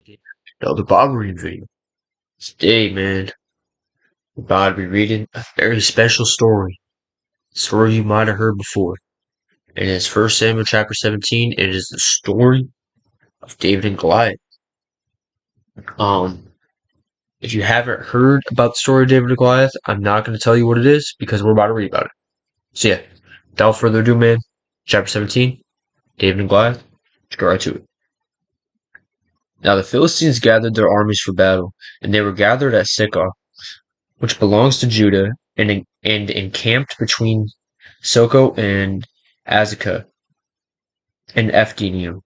The Bible reading video. Today, man, we're about to be reading a very special story. A story you might have heard before. And it's First Samuel chapter 17. It is the story of David and Goliath. Um, if you haven't heard about the story of David and Goliath, I'm not going to tell you what it is because we're about to read about it. So yeah, without further ado, man, chapter 17, David and Goliath, let's go right to it. Now the Philistines gathered their armies for battle, and they were gathered at Sikar, which belongs to Judah, and encamped between Soko and Azekah and Ephgenium.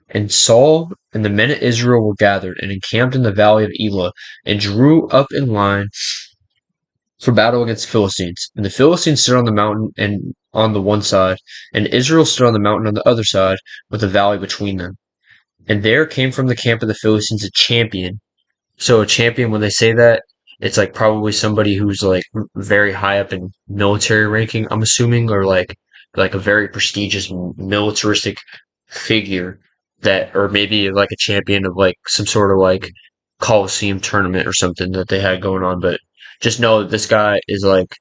And Saul and the men of Israel were gathered and encamped in the valley of Elah and drew up in line for battle against the Philistines. And the Philistines stood on the mountain and on the one side, and Israel stood on the mountain on the other side, with the valley between them. And there came from the camp of the Philistines a champion. So a champion, when they say that, it's like probably somebody who's like very high up in military ranking, I'm assuming, or like a very prestigious militaristic figure that, or maybe like a champion of like some sort of like Coliseum tournament or something that they had going on. But just know that this guy is like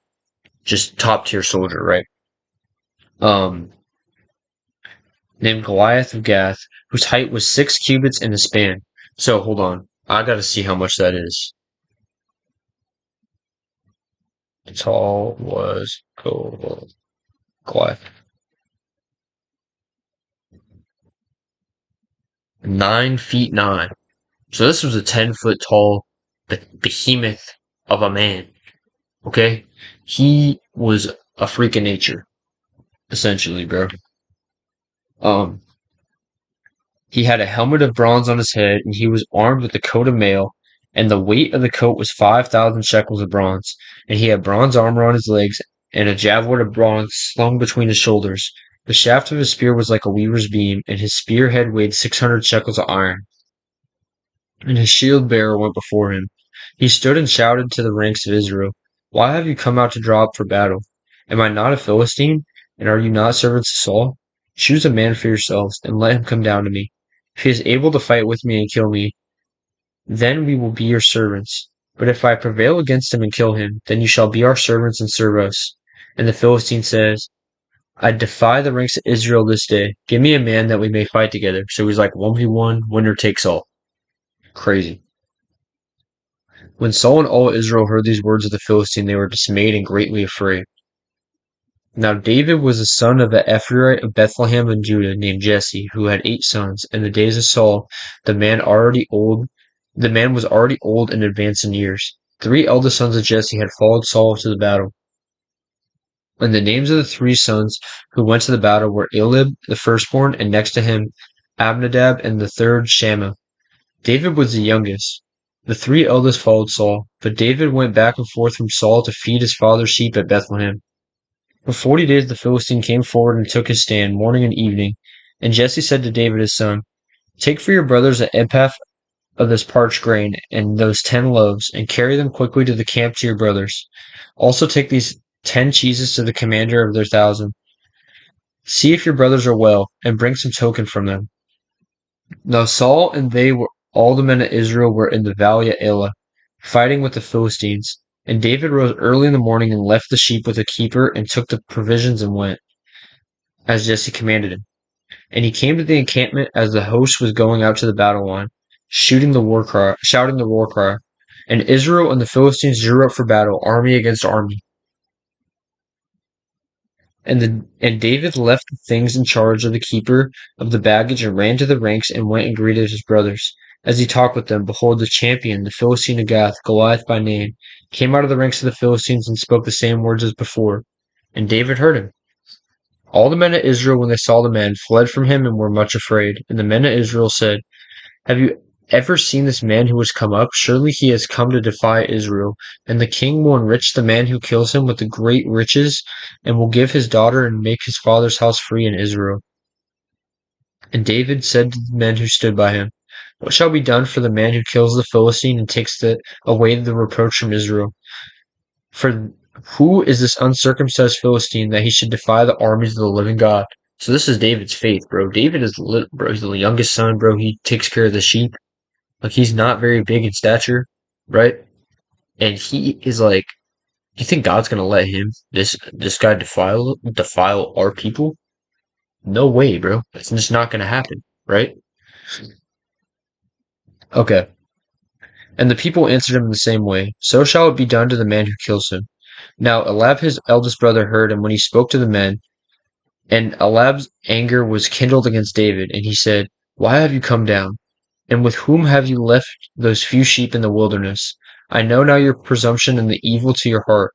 just top tier soldier, right? Um, Named Goliath of Gath, whose height was 6 cubits in a span. So hold on, I gotta see how much that is. Tall was Goliath. 9 feet 9. So this was a 10 foot tall behemoth of a man. Okay? He was a freak of nature, essentially, bro. Um, he had a helmet of bronze on his head, and he was armed with a coat of mail, and the weight of the coat was 5,000 shekels of bronze. And he had bronze armor on his legs, and a javelin of bronze slung between his shoulders. The shaft of his spear was like a weaver's beam, and his spear head weighed 600 shekels of iron. And his shield bearer went before him. He stood and shouted to the ranks of Israel, "Why have you come out to draw up for battle? Am I not a Philistine, and are you not servants of Saul? Choose a man for yourselves, and let him come down to me. If he is able to fight with me and kill me, then we will be your servants. But if I prevail against him and kill him, then you shall be our servants and serve us." And the Philistine says, "I defy the ranks of Israel this day. Give me a man that we may fight together." So he's like 1v1, winner takes all. Crazy. When Saul and all Israel heard these words of the Philistine, they were dismayed and greatly afraid. Now David was a son of an Ephraite of Bethlehem in Judah named Jesse, who had 8 sons. In the days of Saul, the man was already old and advanced in years. 3 eldest sons of Jesse had followed Saul to the battle. And the names of the 3 sons who went to the battle were Eliab, the firstborn, and next to him Abinadab, and the third Shammah. David was the youngest. The 3 eldest followed Saul, but David went back and forth from Saul to feed his father's sheep at Bethlehem. For 40 days the Philistine came forward and took his stand, morning and evening. And Jesse said to David his son, "Take for your brothers an ephah of this parched grain, and those 10 loaves, and carry them quickly to the camp to your brothers. Also take these 10 cheeses to the commander of their 1,000. See if your brothers are well, and bring some token from them." Now Saul and all the men of Israel were in the valley of Elah, fighting with the Philistines. And David rose early in the morning and left the sheep with a keeper, and took the provisions and went, as Jesse commanded him. And he came to the encampment as the host was going out to the battle line, shouting the war cry. And Israel and the Philistines drew up for battle, army against army. And David left the things in charge of the keeper of the baggage, and ran to the ranks, and went and greeted his brothers. As he talked with them, behold, the champion, the Philistine of Gath, Goliath by name, came out of the ranks of the Philistines, and spoke the same words as before. And David heard him. All the men of Israel, when they saw the man, fled from him, and were much afraid. And the men of Israel said, "Have you ever seen this man who has come up? Surely he has come to defy Israel. And the king will enrich the man who kills him with the great riches, and will give his daughter and make his father's house free in Israel." And David said to the men who stood by him, "What shall be done for the man who kills the Philistine and takes away the reproach from Israel? For who is this uncircumcised Philistine that he should defy the armies of the living God?" So this is David's faith, bro. David is bro. He's the youngest son, bro. He takes care of the sheep. Like he's not very big in stature, right? And he is like, do you think God's gonna let him this guy defile our people? No way, bro. It's just not gonna happen, right? Okay. And the people answered him in the same way. So shall it be done to the man who kills him. Now Elab his eldest brother heard him when he spoke to the men, and Elab's anger was kindled against David, and he said, why have you come down? And with whom have you left those few sheep in the wilderness? I know now your presumption and the evil to your heart,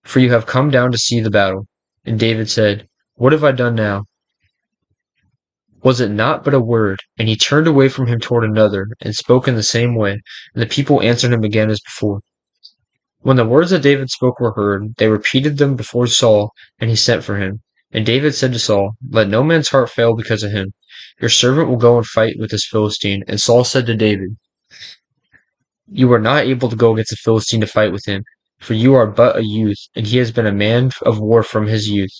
for you have come down to see the battle. And David said, what have I done now? Was it not but a word? And he turned away from him toward another, and spoke in the same way. And the people answered him again as before. When the words that David spoke were heard, they repeated them before Saul, and he sent for him. And David said to Saul, let no man's heart fail because of him. Your servant will go and fight with this Philistine. And Saul said to David, you are not able to go against the Philistine to fight with him, for you are but a youth, and he has been a man of war from his youth.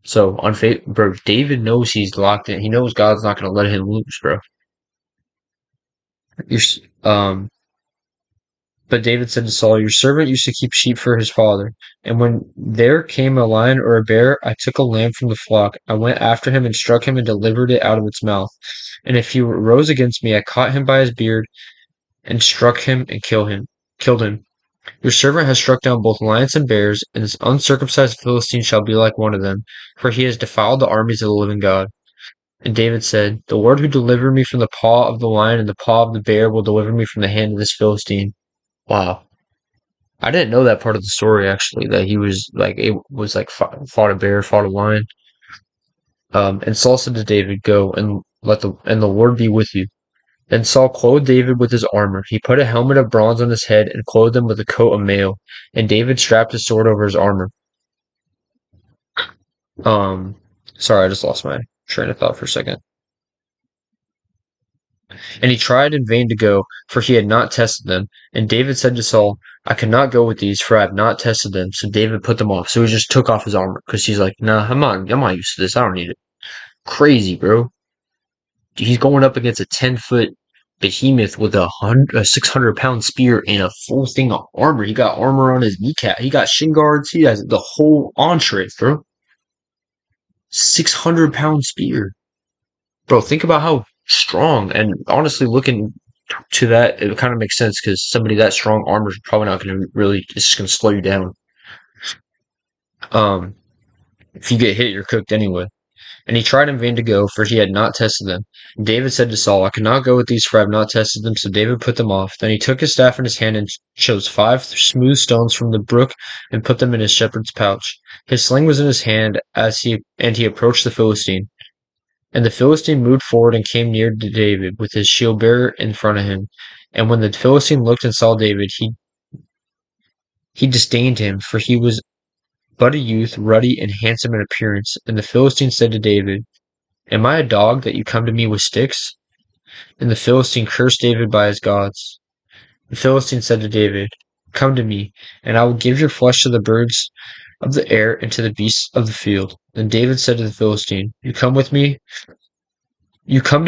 So, on faith, bro, David knows he's locked in. He knows God's not going to let him lose, bro. You're, but David said to Saul, your servant used to keep sheep for his father. And when there came a lion or a bear, I took a lamb from the flock. I went after him and struck him and delivered it out of its mouth. And if he rose against me, I caught him by his beard and struck him and killed him. Your servant has struck down both lions and bears, and this uncircumcised Philistine shall be like one of them, for he has defiled the armies of the living God. And David said, the Lord who delivered me from the paw of the lion and the paw of the bear will deliver me from the hand of this Philistine. Wow. I didn't know that part of the story actually, that he was like it was like fought a bear, fought a lion. And Saul said to David, go and the Lord be with you. Then Saul clothed David with his armor. He put a helmet of bronze on his head and clothed him with a coat of mail. And David strapped his sword over his armor. Um, sorry, I just lost my train of thought for a second. And he tried in vain to go, for he had not tested them. And David said to Saul, I cannot go with these, for I have not tested them. So David put them off. So he just took off his armor, because he's like, nah, I'm not used to this. I don't need it. Crazy, bro. He's going up against a 10-foot behemoth with a 600-pound spear and a full thing of armor. He got armor on his kneecap. He got shin guards. He has the whole entree, bro. 600-pound spear. Bro, think about how strong, and honestly, looking to that, it kind of makes sense because somebody that strong armor is probably not going to really, it's just going to slow you down. Um, if you get hit, you're cooked anyway. And he tried in vain to go, for he had not tested them. And David said to Saul, I cannot go with these, for I have not tested them. So David put them off. Then he took his staff in his hand and chose 5 smooth stones from the brook and put them in his shepherd's pouch. His sling was in his hand and he approached the Philistine. And the Philistine moved forward and came near to David with his shield bearer in front of him. And when the Philistine looked and saw David, he disdained him, for he was but a youth, ruddy and handsome in appearance. And the Philistine said to David, am I a dog that you come to me with sticks? And the Philistine cursed David by his gods. The Philistine said to David, come to me, and I will give your flesh to the birds of the air and to the beasts of the field. Then David said to the Philistine, you come to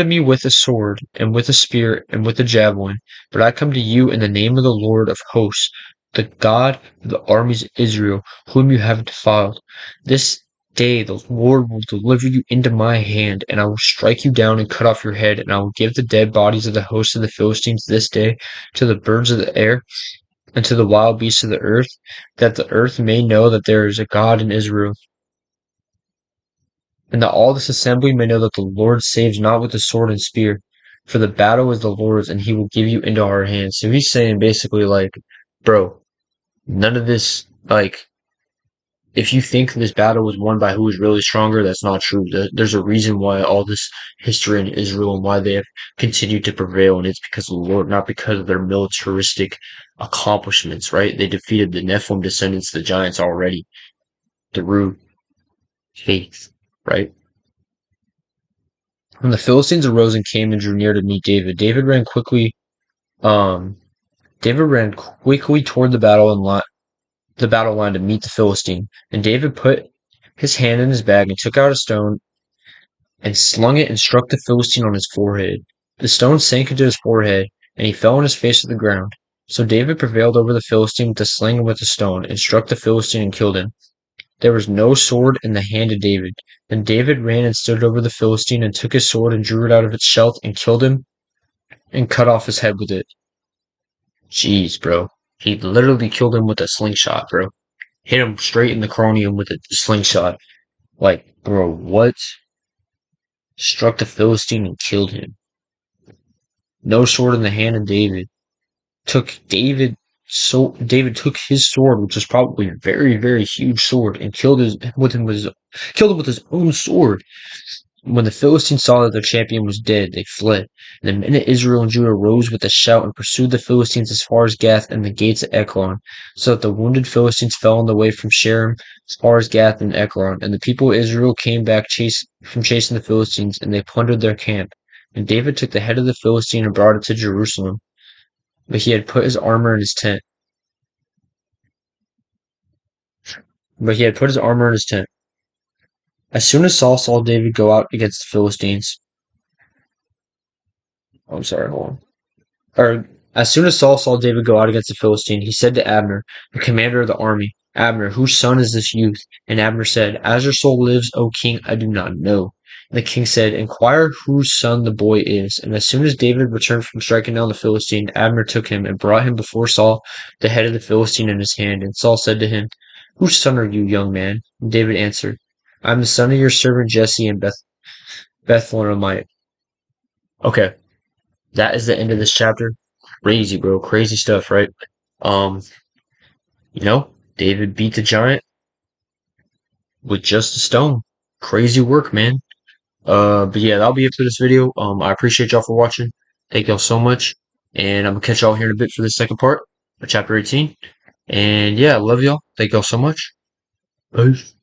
me with a sword, and with a spear, and with a javelin, but I come to you in the name of the Lord of hosts, the God of the armies of Israel, whom you have defiled. This day the Lord will deliver you into my hand, and I will strike you down and cut off your head, and I will give the dead bodies of the hosts of the Philistines this day to the birds of the air and to the wild beasts of the earth, that the earth may know that there is a God in Israel, and that all this assembly may know that the Lord saves not with the sword and spear, for the battle is the Lord's, and he will give you into our hands. So he's saying basically like, bro, none of this, like, if you think this battle was won by who is really stronger, that's not true. There's a reason why all this history in Israel and why they have continued to prevail, and it's because of the Lord, not because of their militaristic accomplishments, right? They defeated the Nephilim descendants, the giants already, through faith, right? When the Philistines arose and came and drew near to meet David, um, David ran quickly toward the battle line to meet the Philistine. And David put his hand in his bag and took out a stone and slung it and struck the Philistine on his forehead. The stone sank into his forehead, and he fell on his face to the ground. So David prevailed over the Philistine with a sling and with a stone, and struck the Philistine and killed him. There was no sword in the hand of David. Then David ran and stood over the Philistine, and took his sword and drew it out of its sheath, and killed him, and cut off his head with it. Jeez, bro. He literally killed him with a slingshot, bro. Hit him straight in the cranium with a slingshot. Like, bro, what? Struck the Philistine and killed him. No sword in the hand of David. Took David so David took his sword, which was probably a very, very huge sword, and killed him with his own sword. When the Philistines saw that their champion was dead, they fled. And the men of Israel and Judah rose with a shout and pursued the Philistines as far as Gath and the gates of Ekron, so that the wounded Philistines fell on the way from Sharon as far as Gath and Ekron. And the people of Israel came back from chasing the Philistines, and they plundered their camp. And David took the head of the Philistine and brought it to Jerusalem. But he had put his armor in his tent. But he had put his armor in his tent. As soon as Saul saw David go out against the Philistines, oh, I'm sorry, hold on. Or as soon as Saul saw David go out against the Philistine, he said to Abner, the commander of the army, Abner, whose son is this youth? And Abner said, As your soul lives, O king, I do not know. And the king said, Inquire whose son the boy is. And as soon as David returned from striking down the Philistine, Abner took him and brought him before Saul, the head of the Philistine in his hand. And Saul said to him, Whose son are you, young man? And David answered, I am the son of your servant Jesse in Bethlehemite. Okay, that is the end of this chapter. Crazy, bro. Crazy stuff, right? Um, David beat the giant with just a stone. Crazy work, man. But yeah, that'll be it for this video. I appreciate y'all for watching. Thank y'all so much. And I'm gonna catch y'all here in a bit for the second part of chapter 18. And yeah, I love y'all. Thank y'all so much. Peace.